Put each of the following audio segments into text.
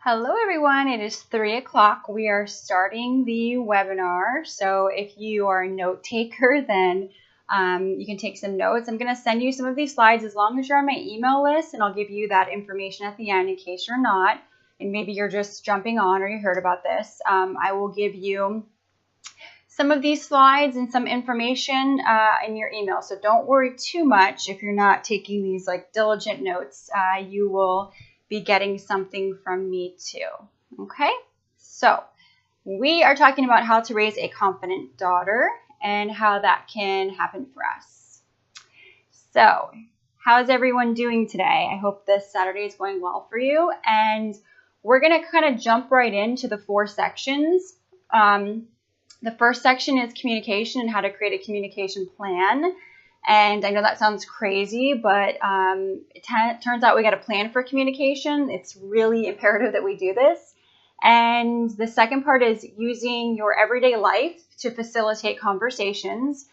Hello everyone, it is 3 o'clock. We are starting the webinar. So if you are a note taker, then you can take some notes. I'm going to send you some of these slides as long as you're on my email list, and I'll give you that information at the end in case you're not. And maybe you're just jumping on or you heard about this. I will give you some of these slides and some information in your email. So don't worry too much if you're not taking these like diligent notes. You will be getting something from me too. Okay, so we are talking about how to raise a confident daughter and how that can happen for us. So how's everyone doing today? I hope this Saturday is going well for you, and we're going to kind of jump right into the 4 sections. The first section is communication and how to create a communication plan. And I know that sounds crazy, but it turns out we got a plan for communication. It's really imperative that we do this. And the second part is using your everyday life to facilitate conversations.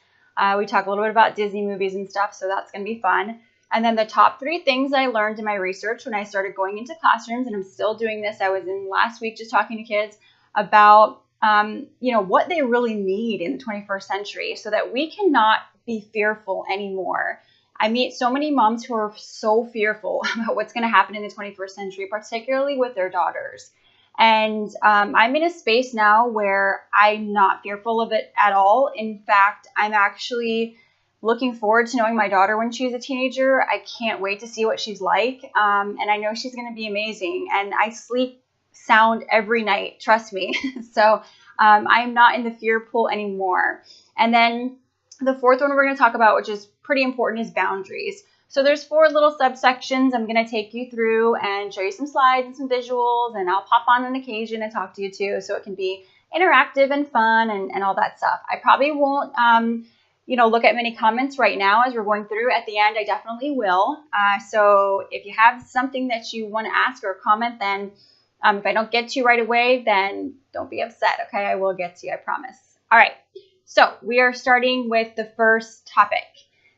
We talk a little bit about Disney movies and stuff, so that's going to be fun. And then the top 3 things I learned in my research when I started going into classrooms, and I'm still doing this. I was in last week just talking to kids about what they really need in the 21st century so that we cannot be fearful anymore. I meet so many moms who are so fearful about what's going to happen in the 21st century, particularly with their daughters. And I'm in a space now where I'm not fearful of it at all. In fact, I'm actually looking forward to knowing my daughter when she's a teenager. I can't wait to see what she's like. And I know she's going to be amazing. And I sleep sound every night, trust me. So I'm not in the fear pool anymore. And then the fourth one we're going to talk about, which is pretty important, is boundaries. So there's 4 little subsections I'm going to take you through and show you some slides and some visuals, and I'll pop on occasion and talk to you too, so it can be interactive and fun and all that stuff. I probably won't look at many comments right now as we're going through. At the end, I definitely will. So if you have something that you want to ask or comment, then if I don't get to you right away, then don't be upset, okay? I will get to you, I promise. All right, so we are starting with the first topic.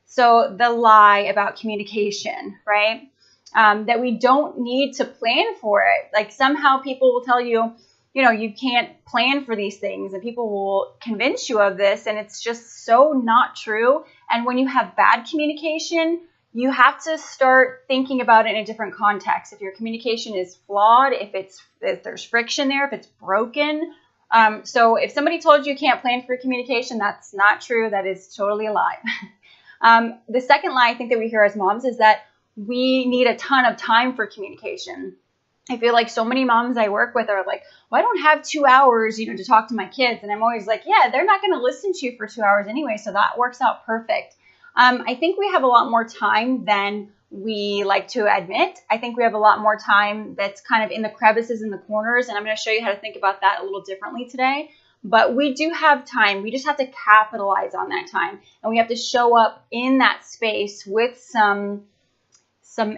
So the lie about communication, right? That we don't need to plan for it. Like somehow people will tell you, you can't plan for these things, and people will convince you of this, and it's just so not true. And when you have bad communication, you have to start thinking about it in a different context. If your communication is flawed, if there's friction there, if it's broken. So if somebody told you can't plan for communication, that's not true. That is totally a lie. The second lie I think that we hear as moms is that we need a ton of time for communication. I feel like so many moms I work with are like, well, I don't have 2 hours, to talk to my kids. And I'm always like, yeah, they're not going to listen to you for 2 hours anyway. So that works out perfect. I think we have a lot more time than we like to admit. I think we have a lot more time that's kind of in the crevices in the corners, and I'm going to show you how to think about that a little differently today. But we do have time. We just have to capitalize on that time, and we have to show up in that space with some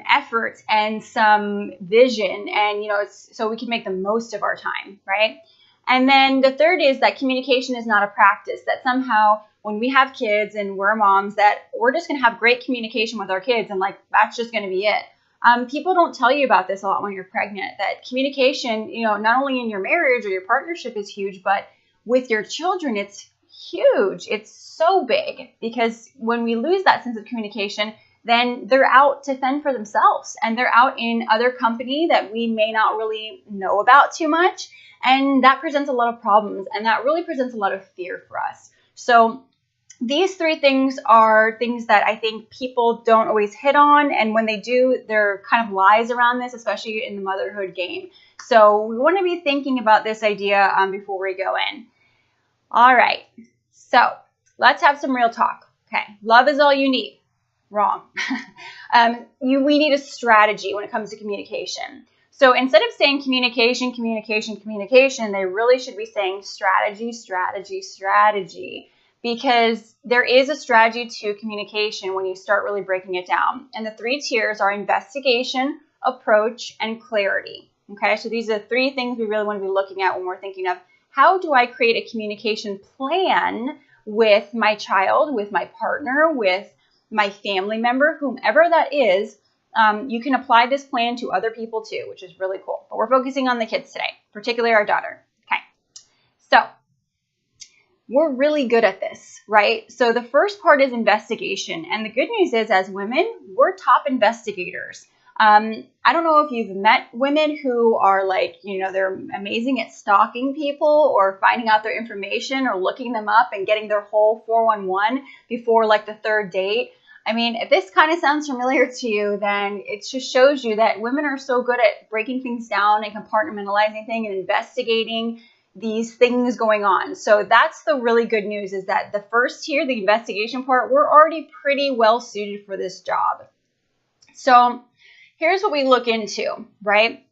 effort and some vision, and so we can make the most of our time, right? And then the third is that communication is not a practice, that somehow when we have kids and we're moms, that we're just going to have great communication with our kids, and like that's just going to be it. People don't tell you about this a lot when you're pregnant, that communication, not only in your marriage or your partnership is huge, but with your children, it's huge. It's so big, because when we lose that sense of communication, then they're out to fend for themselves, and they're out in other company that we may not really know about too much. And that presents a lot of problems, and that really presents a lot of fear for us. So these 3 things are things that I think people don't always hit on. And when they do, there are kind of lies around this, especially in the motherhood game. So we want to be thinking about this idea before we go in. All right. So let's have some real talk. Okay. Love is all you need. Wrong. We need a strategy when it comes to communication. So instead of saying communication, communication, communication, they really should be saying strategy, strategy, strategy, because there is a strategy to communication when you start really breaking it down. And the 3 tiers are investigation, approach, and clarity. Okay, so these are 3 things we really want to be looking at when we're thinking of how do I create a communication plan with my child, with my partner, with my family member, whomever that is, you can apply this plan to other people too, which is really cool. But we're focusing on the kids today, particularly our daughter. Okay, so we're really good at this, right? So the first part is investigation. And the good news is, as women, we're top investigators. I don't know if you've met women who are like, they're amazing at stalking people or finding out their information or looking them up and getting their whole 411 before like the third date. I mean, if this kind of sounds familiar to you, then it just shows you that women are so good at breaking things down and compartmentalizing things and investigating these things going on. So that's the really good news, is that the first tier, the investigation part, we're already pretty well suited for this job. So here's what we look into, right?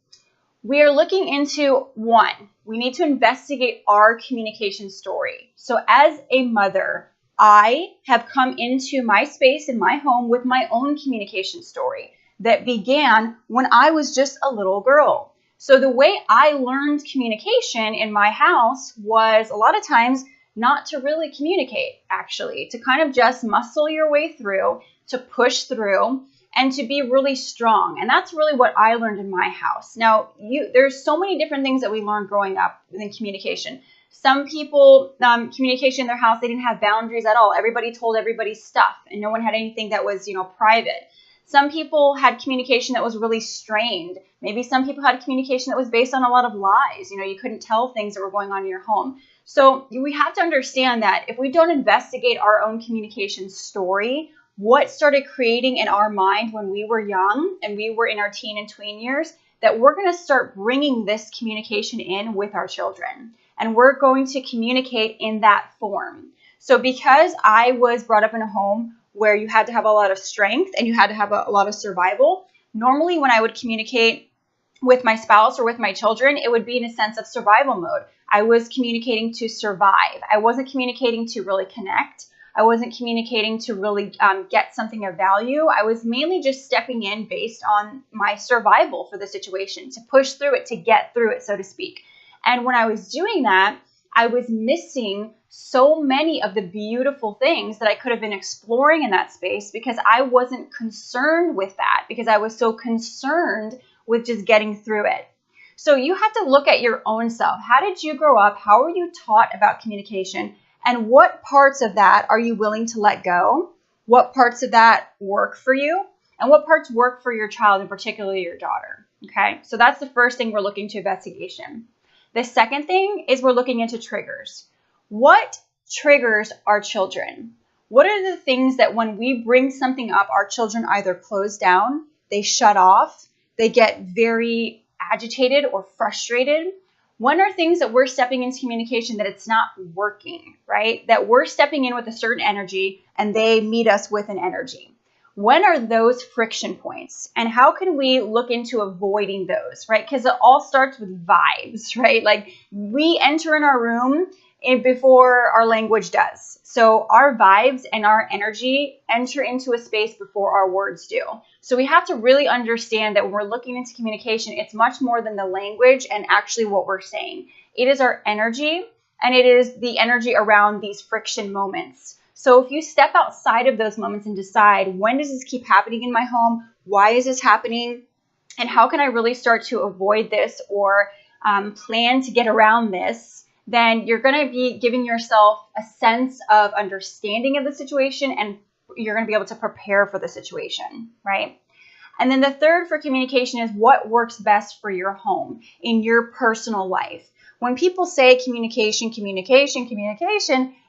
We are looking into, one, we need to investigate our communication story. So as a mother, I have come into my space in my home with my own communication story that began when I was just a little girl. So the way I learned communication in my house was a lot of times not to really communicate, actually, to kind of just muscle your way through, to push through, and to be really strong. And that's really what I learned in my house. Now, there's so many different things that we learned growing up in communication. Some people, communication in their house, they didn't have boundaries at all. Everybody told everybody stuff, and no one had anything that was, private. Some people had communication that was really strained. Maybe some people had communication that was based on a lot of lies. You couldn't tell things that were going on in your home. So we have to understand that if we don't investigate our own communication story, what started creating in our mind when we were young and we were in our teen and tween years, that we're going to start bringing this communication in with our children. And we're going to communicate in that form. So because I was brought up in a home where you had to have a lot of strength and you had to have a lot of survival, normally when I would communicate with my spouse or with my children, it would be in a sense of survival mode. I was communicating to survive. I wasn't communicating to really connect. I wasn't communicating to really get something of value. I was mainly just stepping in based on my survival for the situation, to push through it, to get through it, so to speak. And when I was doing that, I was missing so many of the beautiful things that I could have been exploring in that space because I wasn't concerned with that, because I was so concerned with just getting through it. So you have to look at your own self. How did you grow up? How were you taught about communication? And what parts of that are you willing to let go? What parts of that work for you? And what parts work for your child, and particularly your daughter? Okay, so that's the first thing we're looking to investigation. The second thing is we're looking into triggers. What triggers our children? What are the things that when we bring something up, our children either close down, they shut off, they get very agitated or frustrated? When are things that we're stepping into communication that it's not working, right? That we're stepping in with a certain energy and they meet us with an energy. When are those friction points? And how can we look into avoiding those, right? Because it all starts with vibes, right? Like we enter in our room before our language does. So our vibes and our energy enter into a space before our words do. So we have to really understand that when we're looking into communication, it's much more than the language and actually what we're saying. It is our energy, and it is the energy around these friction moments. So if you step outside of those moments and decide, when does this keep happening in my home? Why is this happening? And how can I really start to avoid this or plan to get around this? Then you're going to be giving yourself a sense of understanding of the situation, and you're going to be able to prepare for the situation, right? And then the third for communication is what works best for your home in your personal life. When people say communication,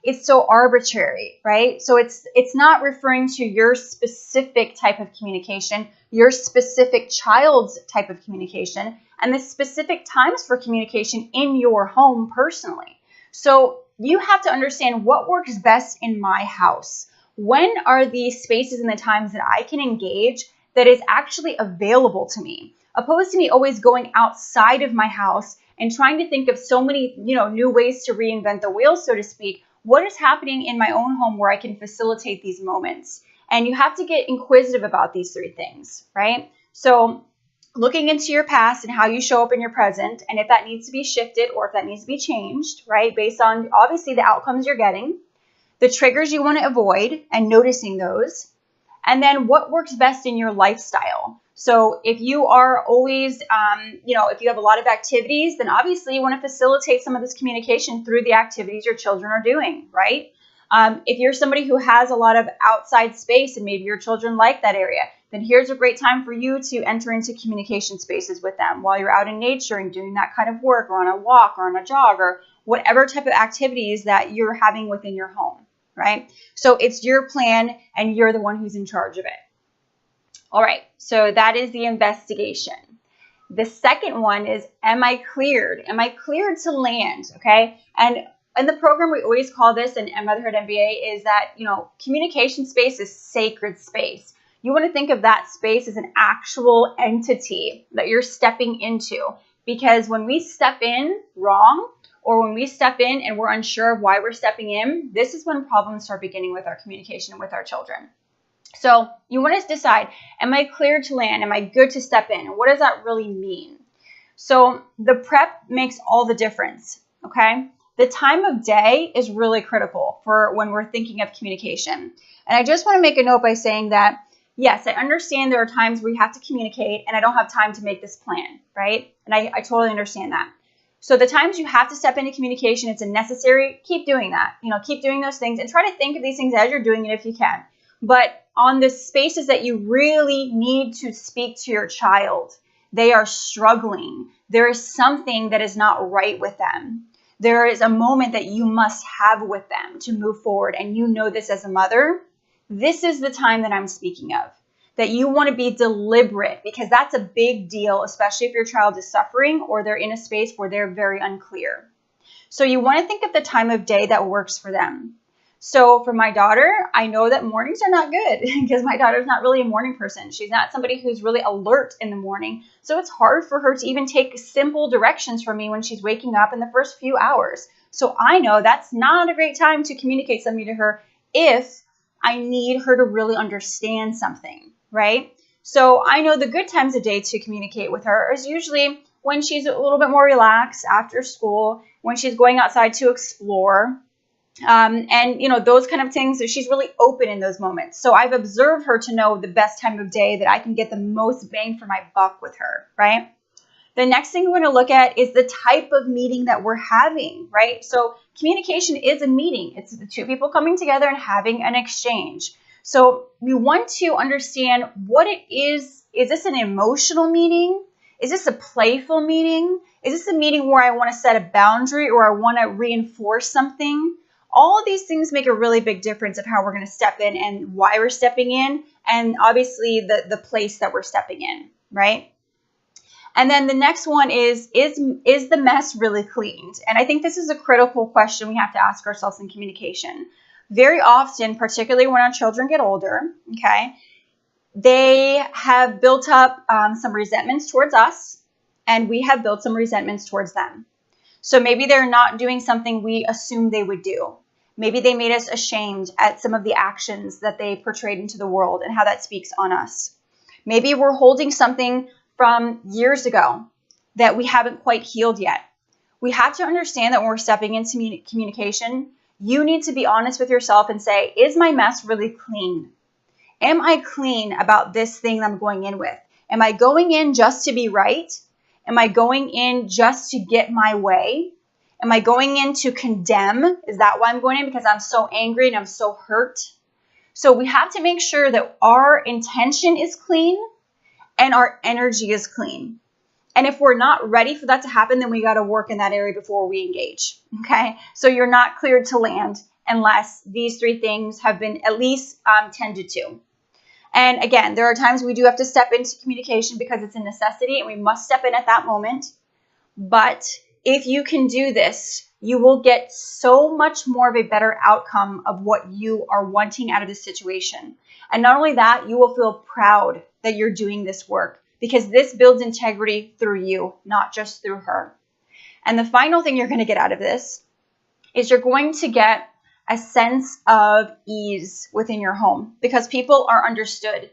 it's so arbitrary, right? So it's not referring to your specific type of communication, your specific child's type of communication, and the specific times for communication in your home personally. So you have to understand what works best in my house. When are the spaces and the times that I can engage that is actually available to me, opposed to me always going outside of my house and trying to think of so many, new ways to reinvent the wheel, so to speak. What is happening in my own home where I can facilitate these moments? And you have to get inquisitive about these three things, right? So looking into your past and how you show up in your present, and if that needs to be shifted or if that needs to be changed, right? Based on obviously the outcomes you're getting, the triggers you want to avoid and noticing those, and then what works best in your lifestyle. So if you are always, if you have a lot of activities, then obviously you want to facilitate some of this communication through the activities your children are doing, right? If you're somebody who has a lot of outside space and maybe your children like that area, then here's a great time for you to enter into communication spaces with them while you're out in nature and doing that kind of work, or on a walk or on a jog, or whatever type of activities that you're having within your home, right? So it's your plan and you're the one who's in charge of it. All right, so that is the investigation. The second one is, am I cleared? Am I cleared to land? Okay, and in the program, we always call this, in Motherhood MBA, is that, communication space is sacred space. You want to think of that space as an actual entity that you're stepping into, because when we step in wrong, or when we step in and we're unsure of why we're stepping in, this is when problems start beginning with our communication with our children. So you want to decide, am I cleared to land? Am I good to step in? And what does that really mean? So the prep makes all the difference, okay? The time of day is really critical for when we're thinking of communication. And I just want to make a note by saying that, yes, I understand there are times where you have to communicate and I don't have time to make this plan, right? And I totally understand that. So the times you have to step into communication, it's a necessary, keep doing that. Keep doing those things and try to think of these things as you're doing it if you can. But on the spaces that you really need to speak to your child, they are struggling. There is something that is not right with them. There is a moment that you must have with them to move forward, and you know this as a mother. This is the time that I'm speaking of, that you want to be deliberate, because that's a big deal, especially if your child is suffering or they're in a space where they're very unclear. So you want to think of the time of day that works for them. So for my daughter, I know that mornings are not good because my daughter's not really a morning person. She's not somebody who's really alert in the morning. So it's hard for her to even take simple directions from me when she's waking up in the first few hours. So I know that's not a great time to communicate something to her if I need her to really understand something, right? So I know the good times of day to communicate with her is usually when she's a little bit more relaxed after school, when she's going outside to explore, and those kind of things. She's really open in those moments. So I've observed her to know the best time of day that I can get the most bang for my buck with her, right? The next thing we're going to look at is the type of meeting that we're having, right? So communication is a meeting. It's the two people coming together and having an exchange. So we want to understand what it is. Is this an emotional meeting? Is this a playful meeting? Is this a meeting where I want to set a boundary or I want to reinforce something? All of these things make a really big difference of how we're going to step in and why we're stepping in, and obviously the place that we're stepping in, right? And then the next one is the mess really cleaned? And I think this is a critical question we have to ask ourselves in communication. Very often, particularly when our children get older, okay, they have built up some resentments towards us, and we have built some resentments towards them. So maybe they're not doing something we assumed they would do. Maybe they made us ashamed at some of the actions that they portrayed into the world and how that speaks on us. Maybe we're holding something from years ago that we haven't quite healed yet. We have to understand that when we're stepping into communication, you need to be honest with yourself and say, is my mess really clean? Am I clean about this thing that I'm going in with? Am I going in just to be right? Am I going in just to get my way? Am I going in to condemn? Is that why I'm going in? Because I'm so angry and I'm so hurt? So we have to make sure that our intention is clean and our energy is clean. And if we're not ready for that to happen, then we got to work in that area before we engage. Okay? So you're not cleared to land unless these three things have been at least tended to. And again, there are times we do have to step into communication because it's a necessity and we must step in at that moment. But if you can do this, you will get so much more of a better outcome of what you are wanting out of this situation. And not only that, you will feel proud that you're doing this work because this builds integrity through you, not just through her. And the final thing you're going to get out of this is you're going to get a sense of ease within your home because people are understood.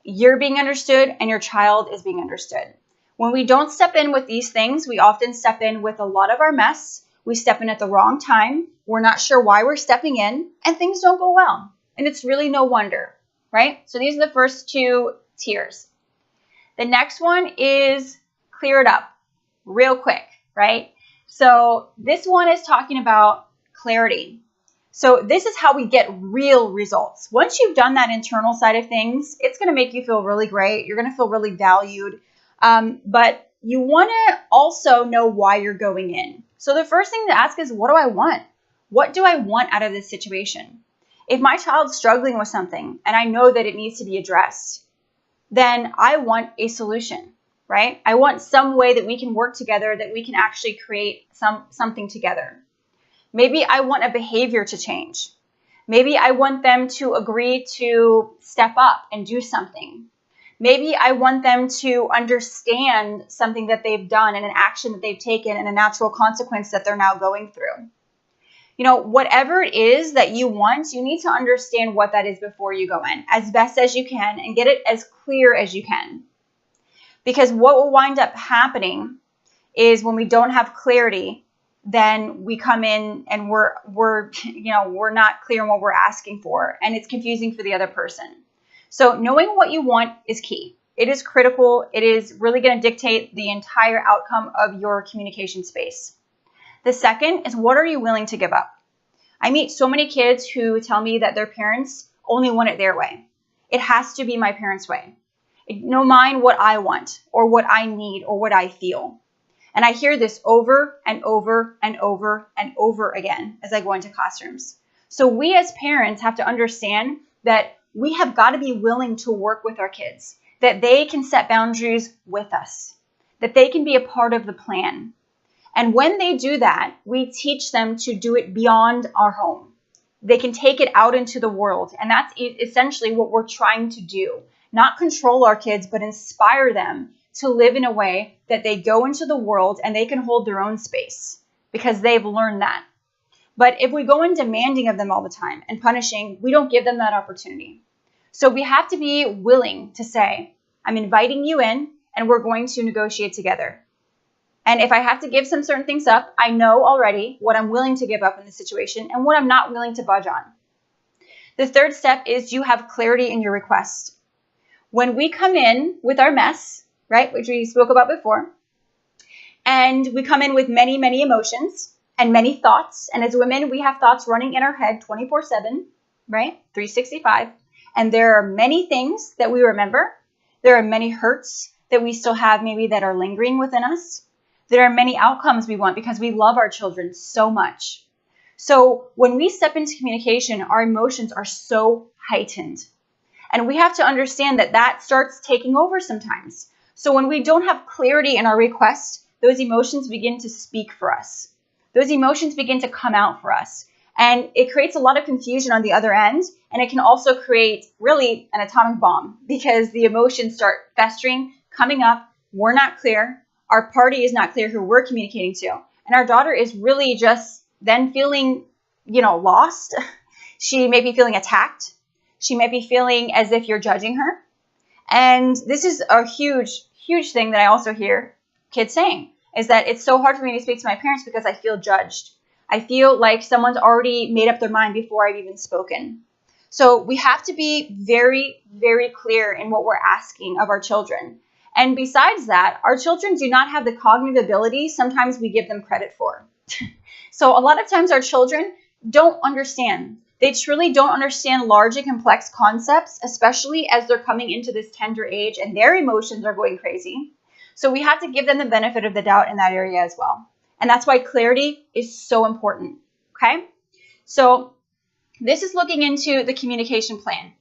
You're being understood and your child is being understood. When we don't step in with these things, we often step in with a lot of our mess. We step in at the wrong time. We're not sure why we're stepping in and things don't go well. And it's really no wonder, right? So these are the first two tiers. The next one is clear it up real quick, right? So this one is talking about clarity. So this is how we get real results. Once you've done that internal side of things, it's going to make you feel really great. You're going to feel really valued. But you want to also know why you're going in. So the first thing to ask is, what do I want? What do I want out of this situation? If my child's struggling with something and I know that it needs to be addressed, then I want a solution, right? I want some way that we can work together, that we can actually create something together. Maybe I want a behavior to change. Maybe I want them to agree to step up and do something. Maybe I want them to understand something that they've done and an action that they've taken and a natural consequence that they're now going through. You know, whatever it is that you want, you need to understand what that is before you go in as best as you can and get it as clear as you can. Because what will wind up happening is when we don't have clarity, then we come in and we're not clear on what we're asking for, and it's confusing for the other person. So knowing what you want is key. It is critical. It is really going to dictate the entire outcome of your communication space. The second is, what are you willing to give up? I meet so many kids who tell me that their parents only want it their way. It has to be my parents' way. No mind what I want or what I need or what I feel. And I hear this over and over and over and over again as I go into classrooms. So we as parents have to understand that we have got to be willing to work with our kids, that they can set boundaries with us, that they can be a part of the plan. And when they do that, we teach them to do it beyond our home. They can take it out into the world. And that's essentially what we're trying to do. Not control our kids, but inspire them to live in a way that they go into the world and they can hold their own space because they've learned that. But if we go in demanding of them all the time and punishing, we don't give them that opportunity. So we have to be willing to say, I'm inviting you in and we're going to negotiate together. And if I have to give some certain things up, I know already what I'm willing to give up in this situation and what I'm not willing to budge on. The third step is you have clarity in your request. When we come in with our mess, right, which we spoke about before, and we come in with many, many emotions and many thoughts, and as women, we have thoughts running in our head 24/7, right, 365, and there are many things that we remember. There are many hurts that we still have maybe that are lingering within us. There are many outcomes we want because we love our children so much. So when we step into communication, our emotions are so heightened. And we have to understand that that starts taking over sometimes. So when we don't have clarity in our request, those emotions begin to speak for us. Those emotions begin to come out for us. And it creates a lot of confusion on the other end. And it can also create really an atomic bomb because the emotions start festering, coming up. We're not clear. Our party is not clear who we're communicating to. And our daughter is really just then feeling, lost. She may be feeling attacked. She might be feeling as if you're judging her. And this is a huge, huge thing that I also hear kids saying, is that it's so hard for me to speak to my parents because I feel judged. I feel like someone's already made up their mind before I've even spoken. So we have to be very, very clear in what we're asking of our children. And besides that, our children do not have the cognitive ability sometimes we give them credit for. So a lot of times our children don't understand. They truly don't understand large and complex concepts, especially as they're coming into this tender age and their emotions are going crazy. So we have to give them the benefit of the doubt in that area as well. And that's why clarity is so important, okay? So this is looking into the communication plan.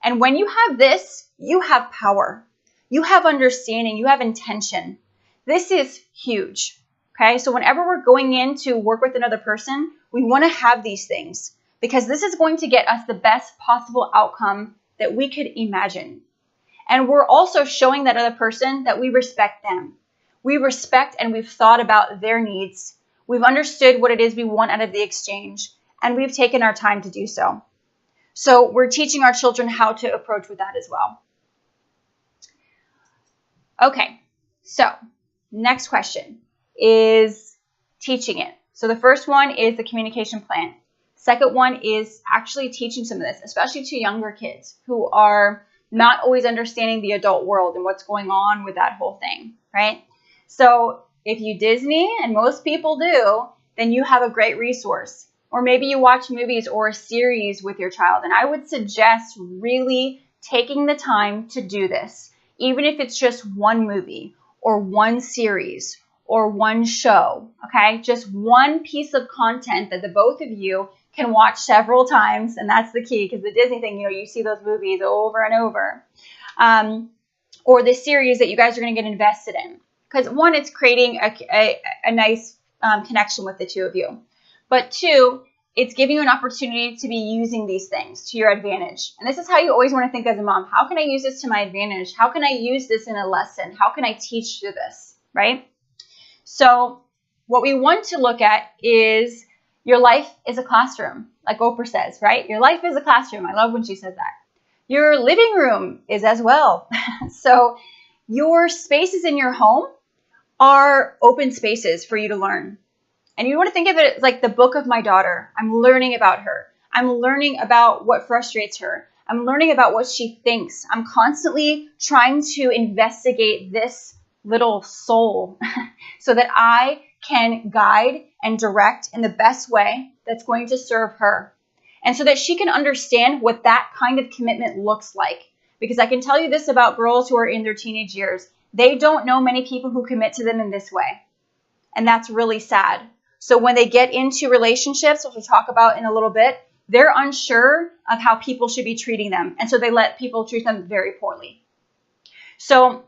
And when you have this, you have power. You have understanding. You have intention. This is huge, okay? So whenever we're going in to work with another person, we want to have these things because this is going to get us the best possible outcome that we could imagine. And we're also showing that other person that we respect them. We respect and we've thought about their needs. We've understood what it is we want out of the exchange, and we've taken our time to do so. So we're teaching our children how to approach with that as well. Okay, so next question is teaching it. So the first one is the communication plan. Second one is actually teaching some of this, especially to younger kids who are not always understanding the adult world and what's going on with that whole thing, right? So if you Disney, and most people do, then you have a great resource. Or maybe you watch movies or a series with your child. And I would suggest really taking the time to do this, even if it's just one movie or one series or one show, okay? Just one piece of content that the both of you can watch several times, and that's the key, because the Disney thing, you see those movies over and over. Or the series that you guys are going to get invested in. Because one, it's creating a nice connection with the two of you. But two, it's giving you an opportunity to be using these things to your advantage. And this is how you always want to think as a mom. How can I use this to my advantage? How can I use this in a lesson? How can I teach through this, right? So what we want to look at is your life is a classroom, like Oprah says, right? Your life is a classroom. I love when she says that. Your living room is as well. So your spaces in your home are open spaces for you to learn. And you want to think of it like the book of my daughter. I'm learning about her. I'm learning about what frustrates her. I'm learning about what she thinks. I'm constantly trying to investigate this little soul so that I can guide and direct in the best way that's going to serve her. And so that she can understand what that kind of commitment looks like. Because I can tell you this about girls who are in their teenage years. They don't know many people who commit to them in this way. And that's really sad. So when they get into relationships, which we'll talk about in a little bit, they're unsure of how people should be treating them. And so they let people treat them very poorly. So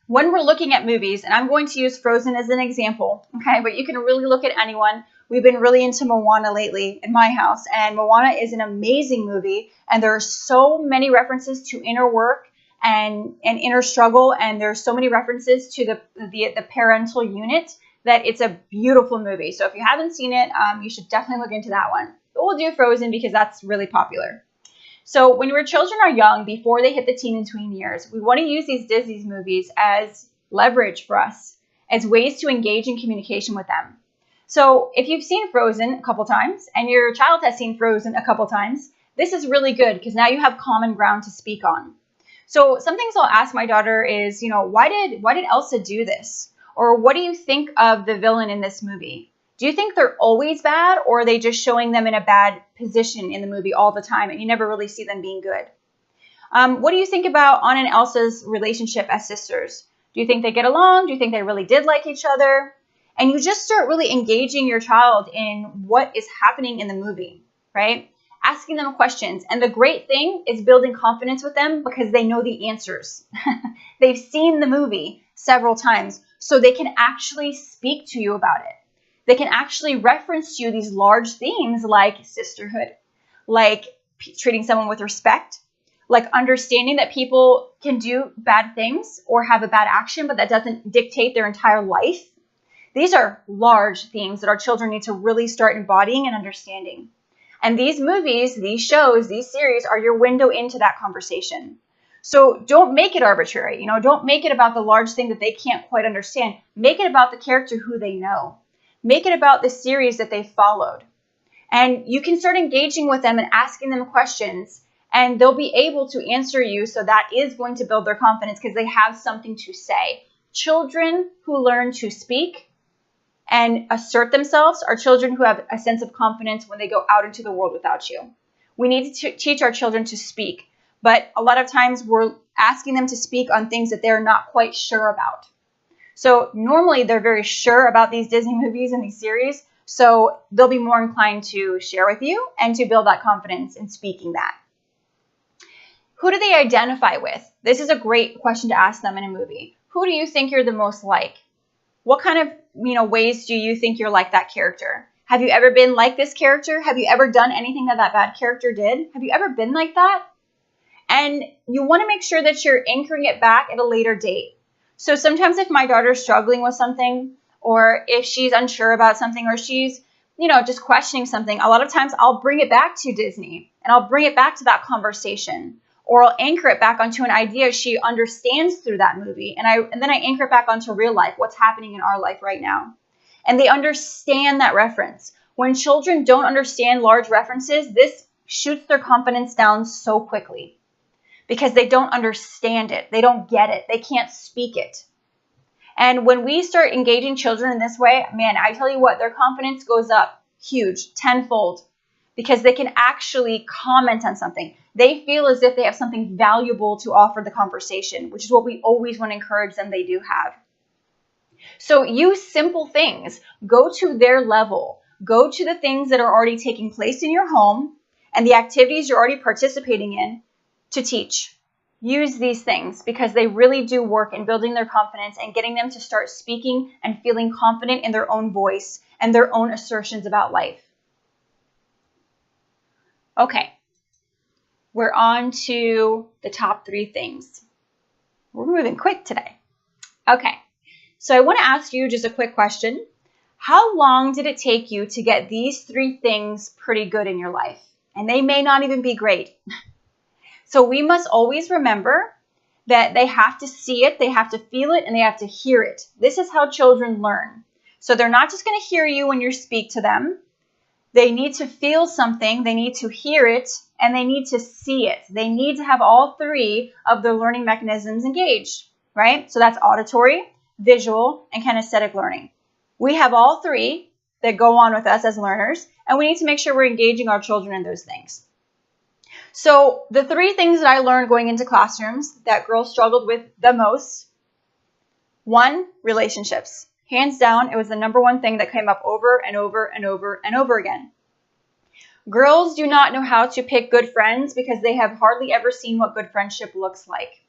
when we're looking at movies, and I'm going to use Frozen as an example, okay, but you can really look at anyone. We've been really into Moana lately in my house, and Moana is an amazing movie, and there are so many references to inner work and inner struggle, and there's so many references to the parental unit that it's a beautiful movie. So if you haven't seen it, you should definitely look into that one. But we'll do Frozen because that's really popular. So when your children are young, before they hit the teen and tween years, we want to use these Disney movies as leverage for us, as ways to engage in communication with them. So if you've seen Frozen a couple times and your child has seen Frozen a couple times, this is really good because now you have common ground to speak on. So some things I'll ask my daughter is, why did Elsa do this? Or what do you think of the villain in this movie? Do you think they're always bad, or are they just showing them in a bad position in the movie all the time and you never really see them being good? What do you think about Anna and Elsa's relationship as sisters? Do you think they get along? Do you think they really did like each other? And you just start really engaging your child in what is happening in the movie, right? Asking them questions. And the great thing is building confidence with them because they know the answers. They've seen the movie several times, so they can actually speak to you about it. They can actually reference to you these large themes like sisterhood, like treating someone with respect, like understanding that people can do bad things or have a bad action, but that doesn't dictate their entire life. These are large themes that our children need to really start embodying and understanding. And these movies, these shows, these series are your window into that conversation. So don't make it arbitrary. Don't make it about the large thing that they can't quite understand. Make it about the character who they know. Make it about the series that they followed. And you can start engaging with them and asking them questions, and they'll be able to answer you. So that is going to build their confidence because they have something to say. Children who learn to speak and assert themselves are children who have a sense of confidence when they go out into the world without you. We need to teach our children to speak, but a lot of times we're asking them to speak on things that they're not quite sure about. So normally they're very sure about these Disney movies and these series, so they'll be more inclined to share with you and to build that confidence in speaking that. Who do they identify with? This is a great question to ask them in a movie. Who do you think you're the most like? What kind of ways do you think you're like that character? Have you ever been like this character? Have you ever done anything that bad character did? Have you ever been like that? And you want to make sure that you're anchoring it back at a later date. So sometimes if my daughter's struggling with something, or if she's unsure about something, or she's, just questioning something, a lot of times I'll bring it back to Disney and I'll bring it back to that conversation, or I'll anchor it back onto an idea she understands through that movie. And then I anchor it back onto real life, what's happening in our life right now. And they understand that reference. When children don't understand large references, this shoots their confidence down so quickly. because they don't understand it. They don't get it. They can't speak it. And when we start engaging children in this way, man, I tell you what, their confidence goes up huge, tenfold, because they can actually comment on something. They feel as if they have something valuable to offer the conversation, which is what we always want to encourage them they do have. So use simple things. Go to their level. Go to the things that are already taking place in your home and the activities you're already participating in to teach. Use these things because they really do work in building their confidence and getting them to start speaking and feeling confident in their own voice and their own assertions about life. Okay, we're on to the top 3 things. We're moving quick today. Okay, so I want to ask you just a quick question. How long did it take you to get these 3 things pretty good in your life? And they may not even be great. So we must always remember that they have to see it, they have to feel it, and they have to hear it. This is how children learn. So they're not just going to hear you when you speak to them. They need to feel something, they need to hear it, and they need to see it. They need to have all 3 of their learning mechanisms engaged, right? So that's auditory, visual, and kinesthetic learning. We have all 3 that go on with us as learners, and we need to make sure we're engaging our children in those things. So the 3 things that I learned going into classrooms that girls struggled with the most: 1, relationships. Hands down, it was the number 1 thing that came up over and over and over and over again. Girls do not know how to pick good friends because they have hardly ever seen what good friendship looks like.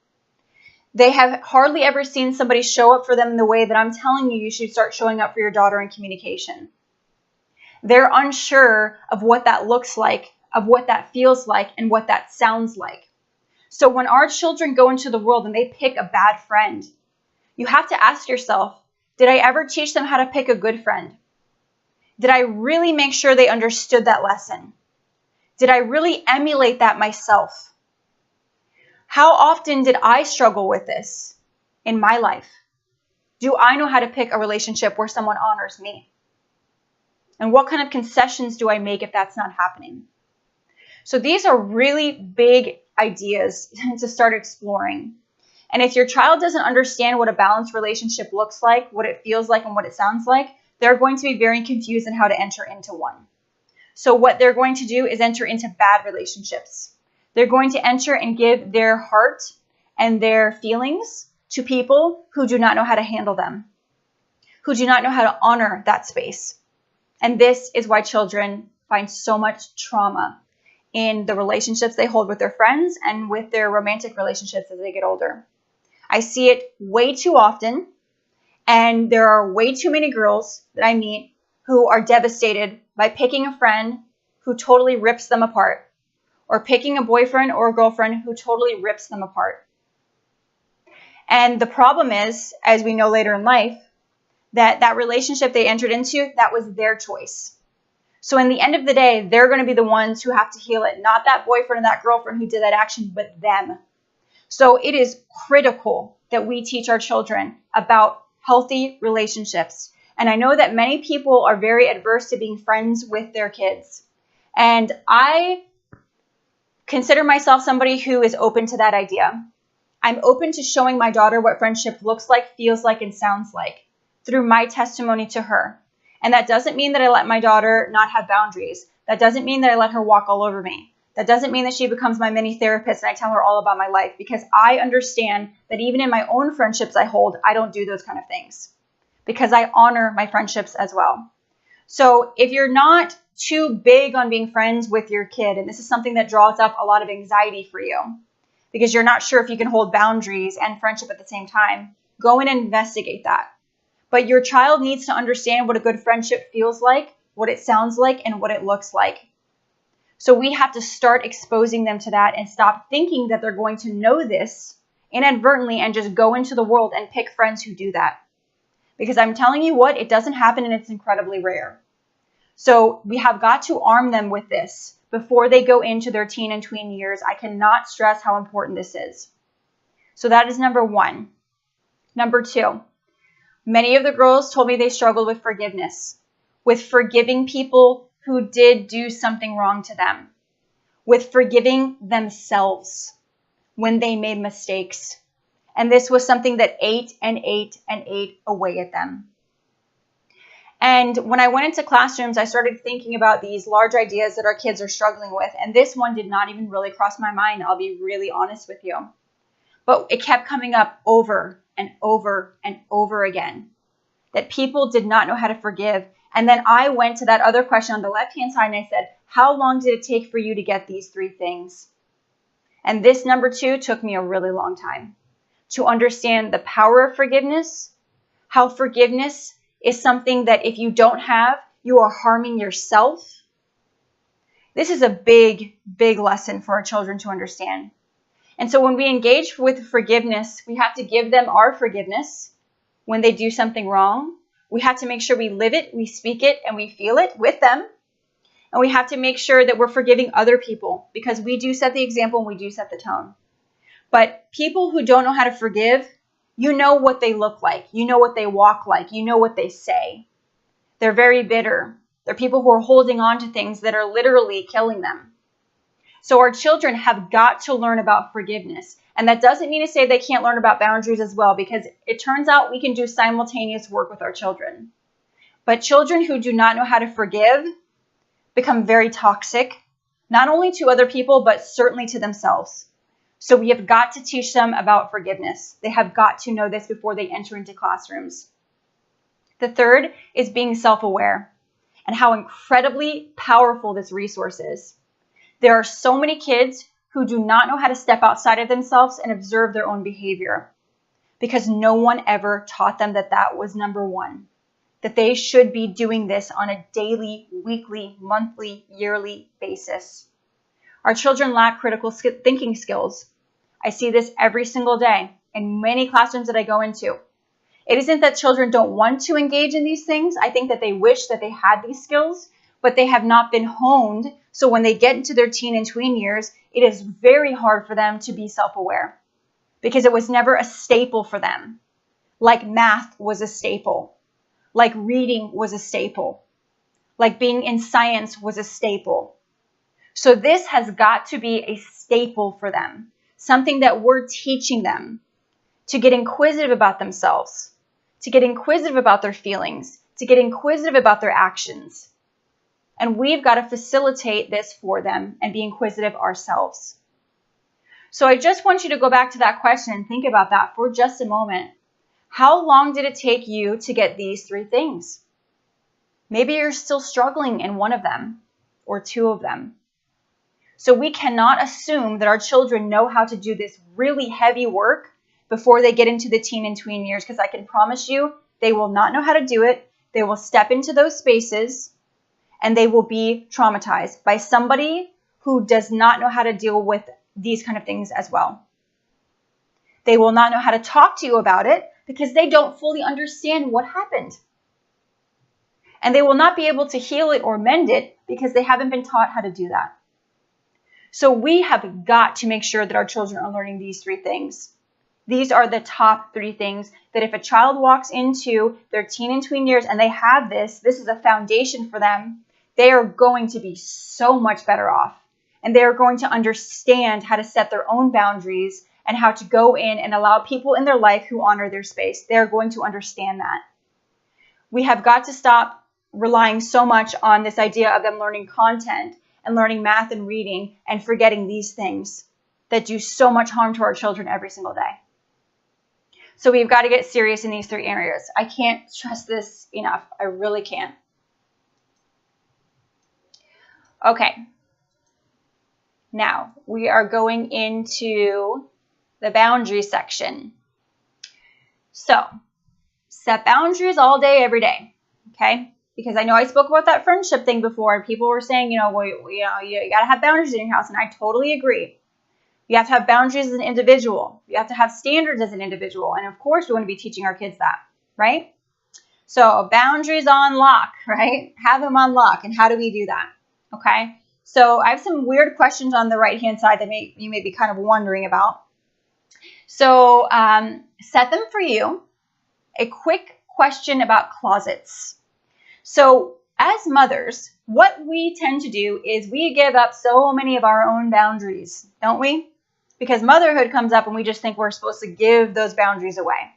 They have hardly ever seen somebody show up for them in the way that I'm telling you should start showing up for your daughter in communication. They're unsure of what that looks like, of what that feels like, and what that sounds like. So when our children go into the world and they pick a bad friend, you have to ask yourself, did I ever teach them how to pick a good friend? Did I really make sure they understood that lesson? Did I really emulate that myself? How often did I struggle with this in my life? Do I know how to pick a relationship where someone honors me? And what kind of concessions do I make if that's not happening? So these are really big ideas to start exploring. And if your child doesn't understand what a balanced relationship looks like, what it feels like, and what it sounds like, they're going to be very confused in how to enter into one. So what they're going to do is enter into bad relationships. They're going to enter and give their heart and their feelings to people who do not know how to handle them, who do not know how to honor that space. And this is why children find so much trauma in the relationships they hold with their friends and with their romantic relationships as they get older. I see it way too often, and there are way too many girls that I meet who are devastated by picking a friend who totally rips them apart, or picking a boyfriend or a girlfriend who totally rips them apart. And the problem is, as we know later in life, that relationship they entered into, that was their choice. So in the end of the day, they're going to be the ones who have to heal it, not that boyfriend and that girlfriend who did that action, but them. So it is critical that we teach our children about healthy relationships. And I know that many people are very adverse to being friends with their kids. And I consider myself somebody who is open to that idea. I'm open to showing my daughter what friendship looks like, feels like, and sounds like through my testimony to her. And that doesn't mean that I let my daughter not have boundaries. That doesn't mean that I let her walk all over me. That doesn't mean that she becomes my mini therapist and I tell her all about my life, because I understand that even in my own friendships I hold, I don't do those kind of things because I honor my friendships as well. So if you're not too big on being friends with your kid, and this is something that draws up a lot of anxiety for you because you're not sure if you can hold boundaries and friendship at the same time, go and investigate that. But your child needs to understand what a good friendship feels like, what it sounds like, and what it looks like. So we have to start exposing them to that and stop thinking that they're going to know this inadvertently and just go into the world and pick friends who do that. Because I'm telling you what, it doesn't happen and it's incredibly rare. So we have got to arm them with this before they go into their teen and tween years. I cannot stress how important this is. So that is number 1. Number 2, many of the girls told me they struggled with forgiveness, with forgiving people who did do something wrong to them, with forgiving themselves, when they made mistakes. And this was something that ate and ate and ate away at them. And when I went into classrooms, I started thinking about these large ideas that our kids are struggling with. And this one did not even really cross my mind. I'll be really honest with you. But it kept coming up over and over and over again, that people did not know how to forgive. And then I went to that other question on the left-hand side and I said, how long did it take for you to get these 3 things? And this number 2 took me a really long time to understand the power of forgiveness, how forgiveness is something that if you don't have, you are harming yourself. This is a big, big lesson for our children to understand. And so when we engage with forgiveness, we have to give them our forgiveness when they do something wrong. We have to make sure we live it, we speak it, and we feel it with them. And we have to make sure that we're forgiving other people because we do set the example and we do set the tone. But people who don't know how to forgive, you know what they look like. You know what they walk like. You know what they say. They're very bitter. They're people who are holding on to things that are literally killing them. So our children have got to learn about forgiveness. And that doesn't mean to say they can't learn about boundaries as well, because it turns out we can do simultaneous work with our children. But children who do not know how to forgive become very toxic, not only to other people, but certainly to themselves. So we have got to teach them about forgiveness. They have got to know this before they enter into classrooms. The third is being self-aware and how incredibly powerful this resource is. There are so many kids who do not know how to step outside of themselves and observe their own behavior because no one ever taught them that that was number 1, that they should be doing this on a daily, weekly, monthly, yearly basis. Our children lack critical thinking skills. I see this every single day in many classrooms that I go into. It isn't that children don't want to engage in these things. I think that they wish that they had these skills, but they have not been honed. So when they get into their teen and tween years, it is very hard for them to be self-aware because it was never a staple for them. Like math was a staple, like reading was a staple, like being in science was a staple. So this has got to be a staple for them, something that we're teaching them to get inquisitive about themselves, to get inquisitive about their feelings, to get inquisitive about their actions. And we've got to facilitate this for them and be inquisitive ourselves. So I just want you to go back to that question and think about that for just a moment. How long did it take you to get these 3 things? Maybe you're still struggling in one of them or 2 of them. So we cannot assume that our children know how to do this really heavy work before they get into the teen and tween years, because I can promise you they will not know how to do it. They will step into those spaces and they will be traumatized by somebody who does not know how to deal with these kind of things as well. They will not know how to talk to you about it because they don't fully understand what happened. And they will not be able to heal it or mend it because they haven't been taught how to do that. So we have got to make sure that our children are learning these 3 things. These are the top 3 things that if a child walks into their teen and tween years and they have this is a foundation for them. They are going to be so much better off. And they are going to understand how to set their own boundaries and how to go in and allow people in their life who honor their space. They're going to understand that. We have got to stop relying so much on this idea of them learning content and learning math and reading and forgetting these things that do so much harm to our children every single day. So we've got to get serious in these 3 areas. I can't stress this enough. I really can't. Okay. Now we are going into the boundary section. So set boundaries all day, every day. Okay. Because I know I spoke about that friendship thing before and people were saying, you got to have boundaries in your house. And I totally agree. You have to have boundaries as an individual. You have to have standards as an individual. And of course, we want to be teaching our kids that, right? So boundaries on lock, right? Have them on lock. And how do we do that? Okay. So I have some weird questions on the right-hand side that you may be kind of wondering about. So set them for you. A quick question about closets. So as mothers, what we tend to do is we give up so many of our own boundaries, don't we? because motherhood comes up and we just think we're supposed to give those boundaries away.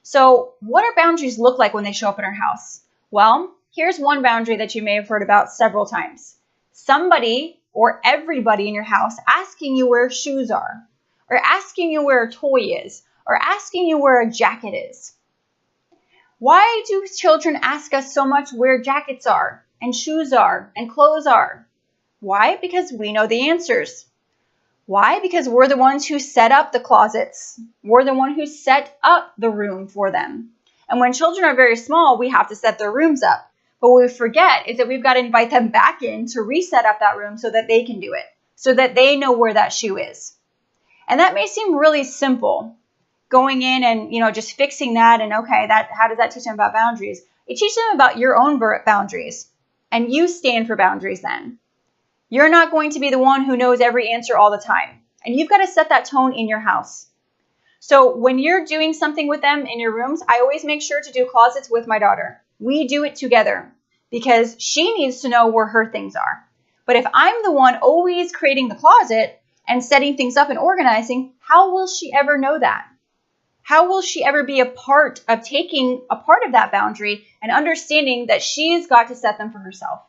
So what do boundaries look like when they show up in our house? Well, here's one boundary that you may have heard about several times. Somebody or everybody in your house asking you where shoes are, or asking you where a toy is, or asking you where a jacket is. Why do children ask us so much where jackets are, and shoes are, and clothes are? Why? Because we know the answers. Why? Because we're the ones who set up the closets. We're the one who set up the room for them. And when children are very small, we have to set their rooms up. But what we forget is that we've got to invite them back in to reset up that room so that they can do it, so that they know where that shoe is. And that may seem really simple, going in and, just fixing that and, okay, how does that teach them about boundaries? It teaches them about your own boundaries. And you stand for boundaries then. You're not going to be the one who knows every answer all the time. And you've got to set that tone in your house. So when you're doing something with them in your rooms, I always make sure to do closets with my daughter. We do it together because she needs to know where her things are. But if I'm the one always creating the closet and setting things up and organizing, how will she ever know that? How will she ever be a part of taking a part of that boundary and understanding that she's got to set them for herself?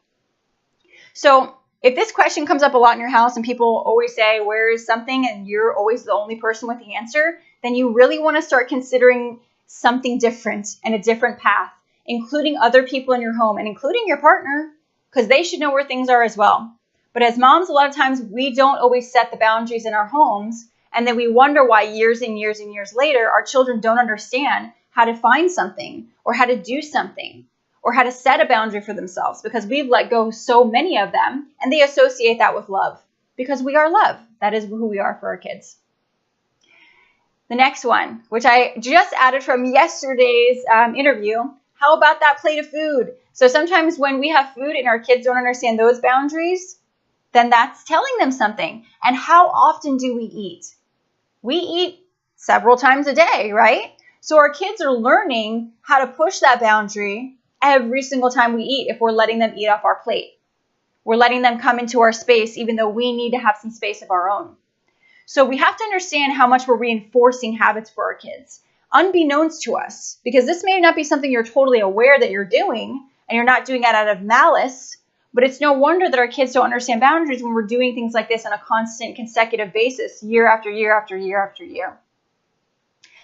So if this question comes up a lot in your house and people always say, where is something? And you're always the only person with the answer, then you really want to start considering something different and a different path, including other people in your home and including your partner, because they should know where things are as well. But as moms, a lot of times we don't always set the boundaries in our homes. And then we wonder why years and years and years later, our children don't understand how to find something or how to do something, or how to set a boundary for themselves, because we've let go so many of them and they associate that with love because we are love. That is who we are for our kids. The next one, which I just added from yesterday's interview, how about that plate of food? So sometimes when we have food and our kids don't understand those boundaries, then that's telling them something. And how often do we eat? We eat several times a day, right? So our kids are learning how to push that boundary every single time we eat if we're letting them eat off our plate. We're letting them come into our space even though we need to have some space of our own. So we have to understand how much we're reinforcing habits for our kids, unbeknownst to us, because this may not be something you're totally aware that you're doing, and you're not doing it out of malice, but it's no wonder that our kids don't understand boundaries when we're doing things like this on a constant, consecutive basis, year after year after year after year.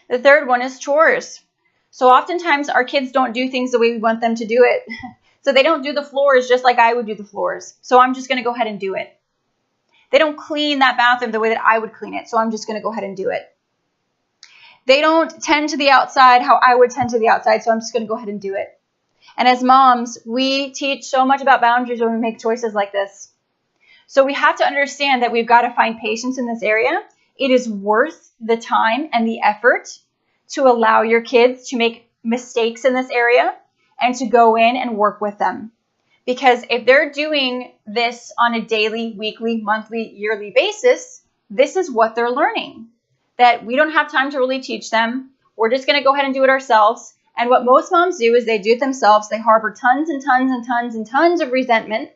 The third one is chores. So oftentimes our kids don't do things the way we want them to do it. So they don't do the floors just like I would do the floors. So I'm just going to go ahead and do it. They don't clean that bathroom the way that I would clean it. So I'm just going to go ahead and do it. They don't tend to the outside how I would tend to the outside. So I'm just going to go ahead and do it. And as moms, we teach so much about boundaries when we make choices like this. So we have to understand that we've got to find patience in this area. It is worth the time and the effort to allow your kids to make mistakes in this area and to go in and work with them. Because if they're doing this on a daily, weekly, monthly, yearly basis, this is what they're learning. That we don't have time to really teach them. We're just going to go ahead and do it ourselves. And what most moms do is they do it themselves. They harbor tons and tons and tons and tons of resentment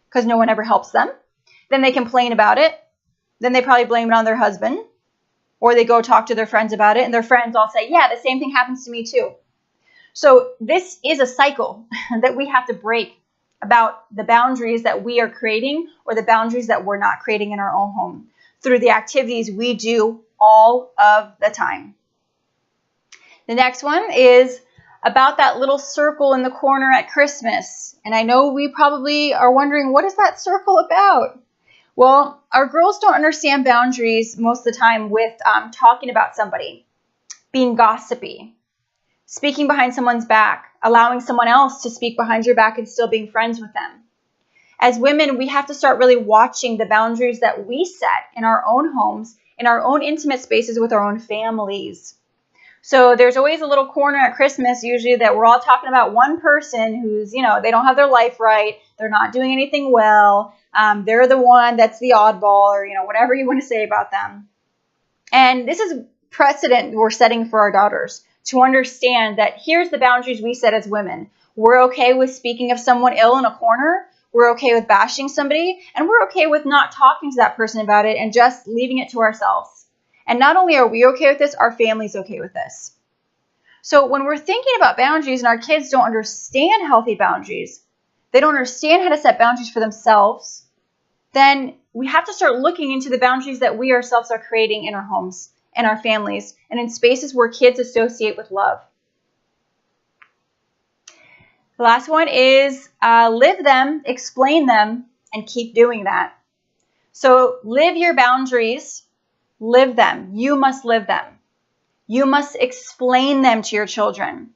because no one ever helps them. Then they complain about it. Then they probably blame it on their husband. Or they go talk to their friends about it, and their friends all say, yeah, the same thing happens to me too. So this is a cycle that we have to break about the boundaries that we are creating or the boundaries that we're not creating in our own home through the activities we do all of the time. The next one is about that little circle in the corner at Christmas. And I know we probably are wondering, what is that circle about? Well, our girls don't understand boundaries most of the time with talking about somebody, being gossipy, speaking behind someone's back, allowing someone else to speak behind your back and still being friends with them. As women, we have to start really watching the boundaries that we set in our own homes, in our own intimate spaces with our own families. So there's always a little corner at Christmas usually that we're all talking about one person who's, they don't have their life right. They're not doing anything well. They're the one that's the oddball or, whatever you want to say about them. And this is precedent we're setting for our daughters to understand that here's the boundaries we set as women. We're okay with speaking of someone ill in a corner. We're okay with bashing somebody, and we're okay with not talking to that person about it and just leaving it to ourselves. And not only are we okay with this, our family's okay with this. So when we're thinking about boundaries and our kids don't understand healthy boundaries, they don't understand how to set boundaries for themselves, then we have to start looking into the boundaries that we ourselves are creating in our homes and our families and in spaces where kids associate with love. The last one is live them, explain them, and keep doing that. So live your boundaries, live them. You must live them. You must explain them to your children.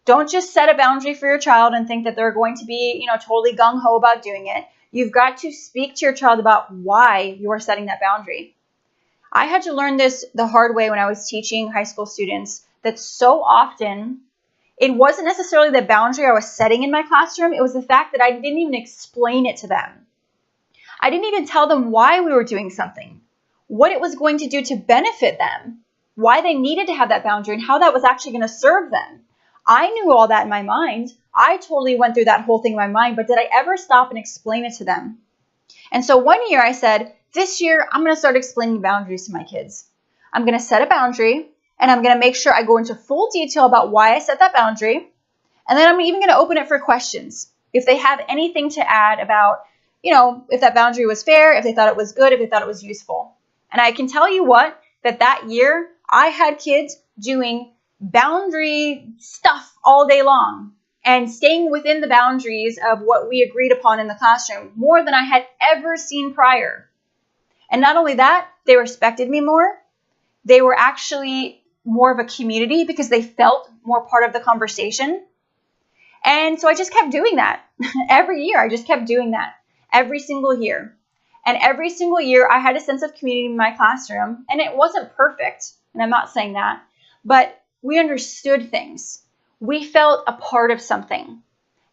Don't just set a boundary for your child and think that they're going to be, totally gung-ho about doing it. You've got to speak to your child about why you are setting that boundary. I had to learn this the hard way when I was teaching high school students, that so often it wasn't necessarily the boundary I was setting in my classroom. It was the fact that I didn't even explain it to them. I didn't even tell them why we were doing something, what it was going to do to benefit them, why they needed to have that boundary, and how that was actually going to serve them. I knew all that in my mind. I totally went through that whole thing in my mind, but did I ever stop and explain it to them? And so one year I said, this year I'm going to start explaining boundaries to my kids. I'm going to set a boundary, and I'm going to make sure I go into full detail about why I set that boundary. And then I'm even going to open it for questions. If they have anything to add about, if that boundary was fair, if they thought it was good, if they thought it was useful. And I can tell you what, that year I had kids doing boundary stuff all day long and staying within the boundaries of what we agreed upon in the classroom more than I had ever seen prior. And not only that, they respected me more. They were actually more of a community because they felt more part of the conversation. And so I just kept doing that. Every year, I just kept doing that. Every single year. And every single year, I had a sense of community in my classroom. And it wasn't perfect, and I'm not saying that, but we understood things. We felt a part of something,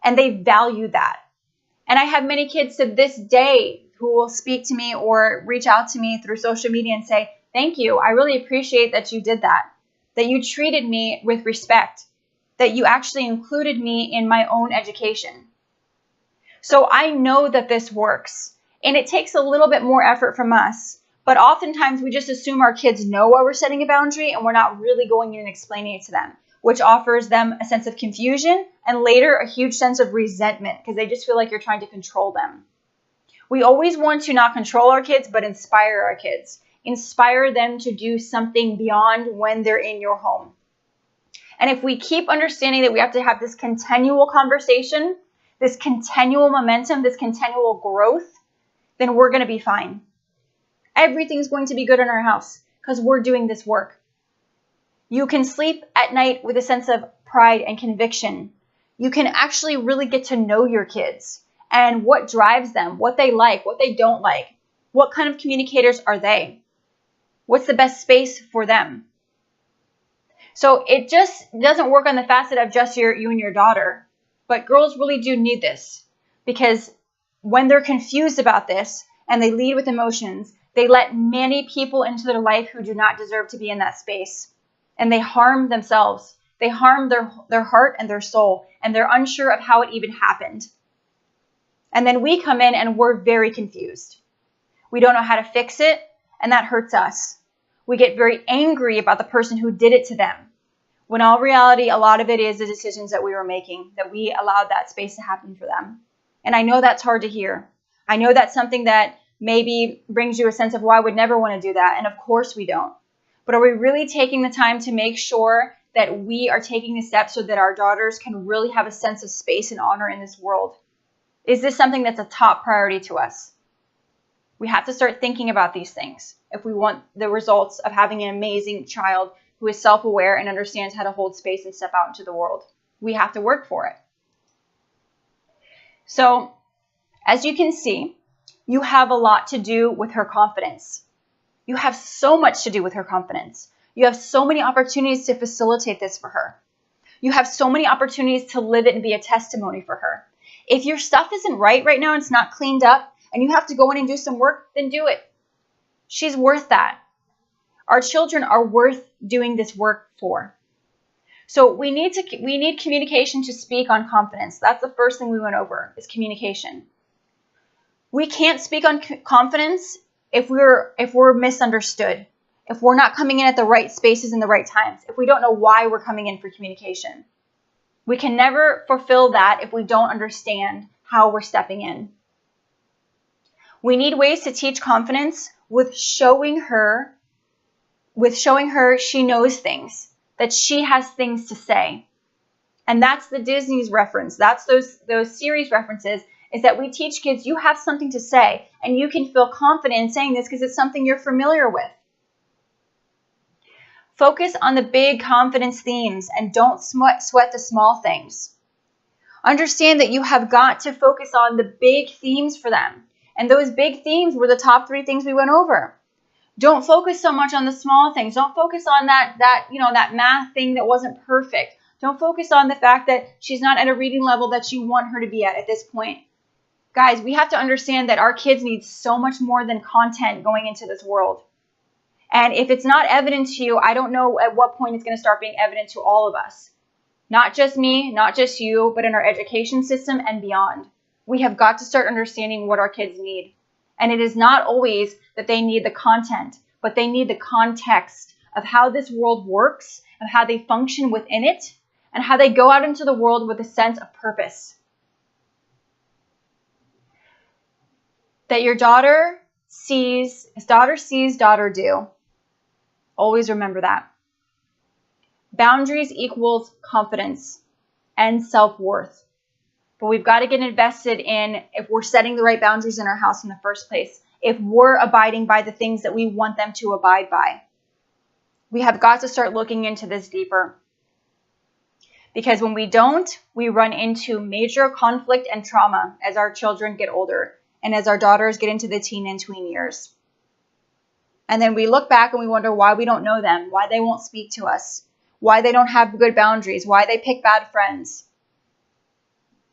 and they valued that. And I have many kids to this day who will speak to me or reach out to me through social media and say, thank you. I really appreciate that you did that you treated me with respect, that you actually included me in my own education. So I know that this works, and it takes a little bit more effort from us, but oftentimes we just assume our kids know why we're setting a boundary and we're not really going in and explaining it to them, which offers them a sense of confusion and later a huge sense of resentment because they just feel like you're trying to control them. We always want to not control our kids, but inspire our kids. Inspire them to do something beyond when they're in your home. And if we keep understanding that we have to have this continual conversation, this continual momentum, this continual growth, then we're going to be fine. Everything's going to be good in our house because we're doing this work. You can sleep at night with a sense of pride and conviction. You can actually really get to know your kids and what drives them, what they like, what they don't like. What kind of communicators are they? What's the best space for them? So it just doesn't work on the facet of just you and your daughter. But girls really do need this because when they're confused about this and they lead with emotions, they let many people into their life who do not deserve to be in that space. And they harm themselves. They harm their heart and their soul. And they're unsure of how it even happened. And then we come in and we're very confused. We don't know how to fix it. And that hurts us. We get very angry about the person who did it to them. When all reality, a lot of it is the decisions that we were making, that we allowed that space to happen for them. And I know that's hard to hear. I know that's something that maybe brings you a sense of, well, I would never want to do that. And of course we don't. But are we really taking the time to make sure that we are taking the steps so that our daughters can really have a sense of space and honor in this world? Is this something that's a top priority to us? We have to start thinking about these things if we want the results of having an amazing child who is self-aware and understands how to hold space and step out into the world. We have to work for it. So, as you can see, you have a lot to do with her confidence. You have so much to do with her confidence. You have so many opportunities to facilitate this for her. You have so many opportunities to live it and be a testimony for her. If your stuff isn't right now and it's not cleaned up and you have to go in and do some work, then do it. She's worth that. Our children are worth doing this work for. So we need communication to speak on confidence. That's the first thing we went over, is communication. We can't speak on confidence if we're misunderstood, if we're not coming in at the right spaces in the right times, if we don't know why we're coming in for communication. We can never fulfill that if we don't understand how we're stepping in. We need ways to teach confidence with showing her she knows things, that she has things to say. And that's the Disney's reference. That's those series references, is that we teach kids you have something to say and you can feel confident in saying this because it's something you're familiar with. Focus on the big confidence themes and don't sweat the small things. Understand that you have got to focus on the big themes for them. And those big themes were the top 3 things we went over. Don't focus so much on the small things. Don't focus on that math thing that wasn't perfect. Don't focus on the fact that she's not at a reading level that you want her to be at this point. Guys, we have to understand that our kids need so much more than content going into this world. And if it's not evident to you, I don't know at what point it's going to start being evident to all of us. Not just me, not just you, but in our education system and beyond. We have got to start understanding what our kids need. And it is not always that they need the content, but they need the context of how this world works, of how they function within it, and how they go out into the world with a sense of purpose. That your daughter sees, daughter do. Always remember that. Boundaries equals confidence and self-worth. But we've got to get invested in if we're setting the right boundaries in our house in the first place, if we're abiding by the things that we want them to abide by. We have got to start looking into this deeper. Because when we don't, we run into major conflict and trauma as our children get older and as our daughters get into the teen and tween years. And then we look back and we wonder why we don't know them, why they won't speak to us, why they don't have good boundaries, why they pick bad friends.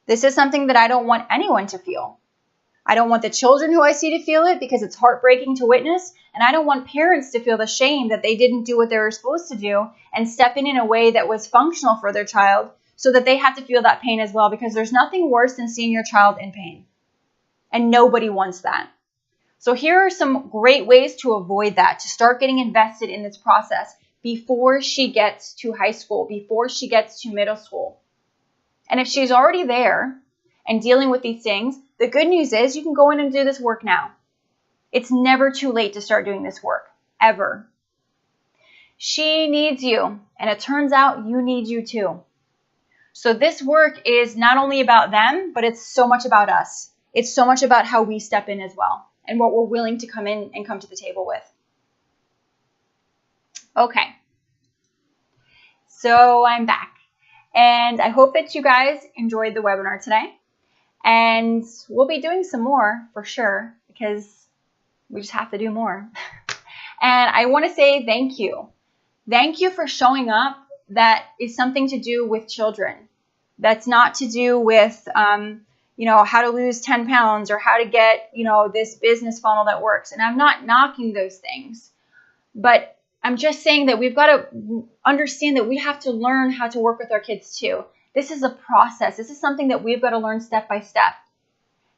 This is something that I don't want anyone to feel. I don't want the children who I see to feel it because it's heartbreaking to witness. And I don't want parents to feel the shame that they didn't do what they were supposed to do and step in a way that was functional for their child so that they have to feel that pain as well, because there's nothing worse than seeing your child in pain. And nobody wants that. So here are some great ways to avoid that, to start getting invested in this process before she gets to high school, before she gets to middle school. And if she's already there and dealing with these things, the good news is you can go in and do this work now. It's never too late to start doing this work, ever. She needs you, and it turns out you need you too. So this work is not only about them, but it's so much about us. It's so much about how we step in as well and what we're willing to come in and come to the table with. Okay. So I'm back. And I hope that you guys enjoyed the webinar today. And we'll be doing some more for sure, because we just have to do more. And I want to say thank you. Thank you for showing up. That is something to do with children. That's not to do with, how to lose 10 pounds or how to get, this business funnel that works. And I'm not knocking those things. But I'm just saying that we've got to understand that we have to learn how to work with our kids too. This is a process. This is something that we've got to learn step by step.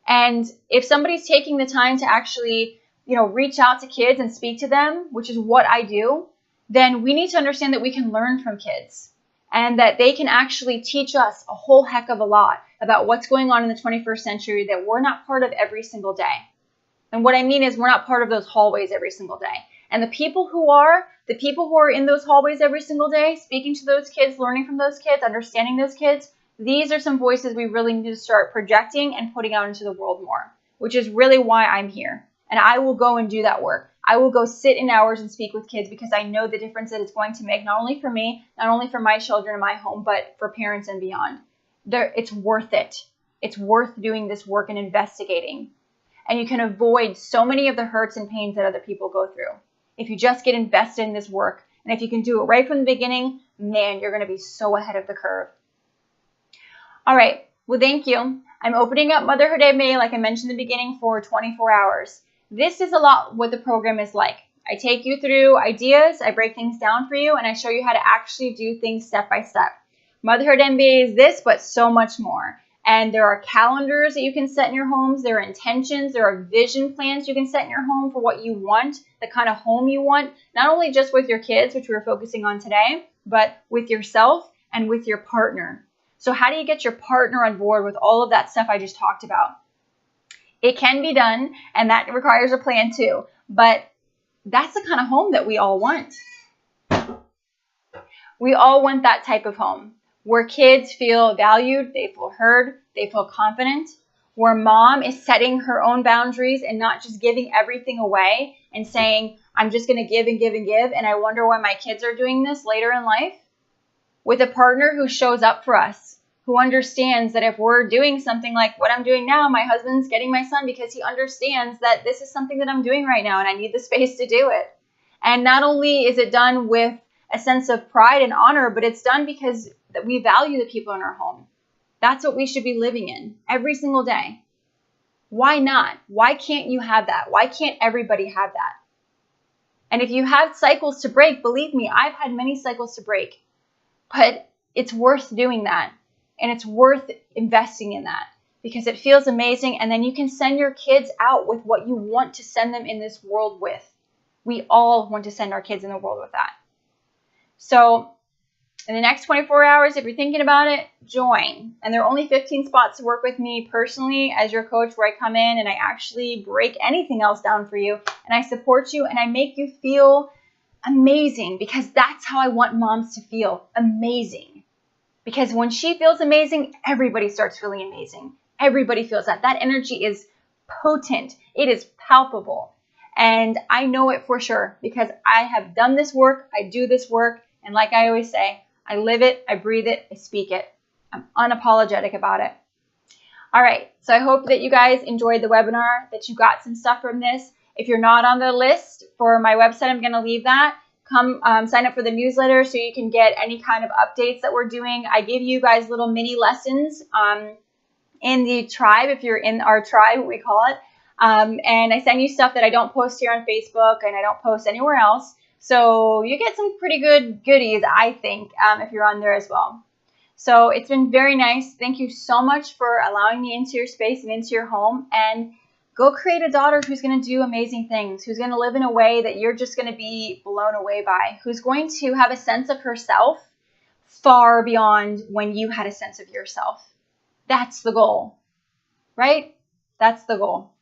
And if somebody's taking the time to actually, reach out to kids and speak to them, which is what I do, then we need to understand that we can learn from kids and that they can actually teach us a whole heck of a lot about what's going on in the 21st century that we're not part of every single day. And what I mean is we're not part of those hallways every single day. And the people who are in those hallways every single day, speaking to those kids, learning from those kids, understanding those kids, these are some voices we really need to start projecting and putting out into the world more, which is really why I'm here. And I will go and do that work. I will go sit in hours and speak with kids because I know the difference that it's going to make, not only for me, not only for my children in my home, but for parents and beyond. It's worth it. It's worth doing this work and investigating. And you can avoid so many of the hurts and pains that other people go through if you just get invested in this work. And if you can do it right from the beginning, man, you're going to be so ahead of the curve. All right. Well, thank you. I'm opening up Motherhood MBA, like I mentioned in the beginning, for 24 hours. This is a lot what the program is like. I take you through ideas, I break things down for you, and I show you how to actually do things step by step. Motherhood MBA is this, but so much more. And there are calendars that you can set in your homes. There are intentions. There are vision plans you can set in your home for what you want, the kind of home you want, not only just with your kids, which we're focusing on today, but with yourself and with your partner. So how do you get your partner on board with all of that stuff I just talked about? It can be done, and that requires a plan too. But that's the kind of home that we all want. We all want that type of home where kids feel valued, they feel heard, they feel confident, where mom is setting her own boundaries and not just giving everything away and saying, I'm just going to give and give and give, and I wonder why my kids are doing this later in life. With a partner who shows up for us, who understands that if we're doing something like what I'm doing now, my husband's getting my son because he understands that this is something that I'm doing right now and I need the space to do it. And not only is it done with a sense of pride and honor, but it's done because that we value the people in our home. That's what we should be living in every single day. Why not? Why can't you have that? Why can't everybody have that? And if you have cycles to break, believe me, I've had many cycles to break, but it's worth doing that. And it's worth investing in that because it feels amazing. And then you can send your kids out with what you want to send them in this world with. We all want to send our kids in the world with that. So in the next 24 hours, if you're thinking about it, join. And there are only 15 spots to work with me personally as your coach, where I come in and I actually break anything else down for you. And I support you and I make you feel amazing, because that's how I want moms to feel, amazing. Because when she feels amazing, everybody starts feeling amazing. Everybody feels that. That energy is potent. It is palpable. And I know it for sure because I have done this work. I do this work. And like I always say, I live it, I breathe it, I speak it. I'm unapologetic about it. All right, so I hope that you guys enjoyed the webinar, that you got some stuff from this. If you're not on the list for my website, I'm going to leave that. Come sign up for the newsletter so you can get any kind of updates that we're doing. I give you guys little mini lessons in the tribe, if you're in our tribe, we call it. And I send you stuff that I don't post here on Facebook and I don't post anywhere else. So you get some pretty good goodies, I think, if you're on there as well. So it's been very nice. Thank you so much for allowing me into your space and into your home. And go create a daughter who's going to do amazing things, who's going to live in a way that you're just going to be blown away by, who's going to have a sense of herself far beyond when you had a sense of yourself. That's the goal, right? That's the goal.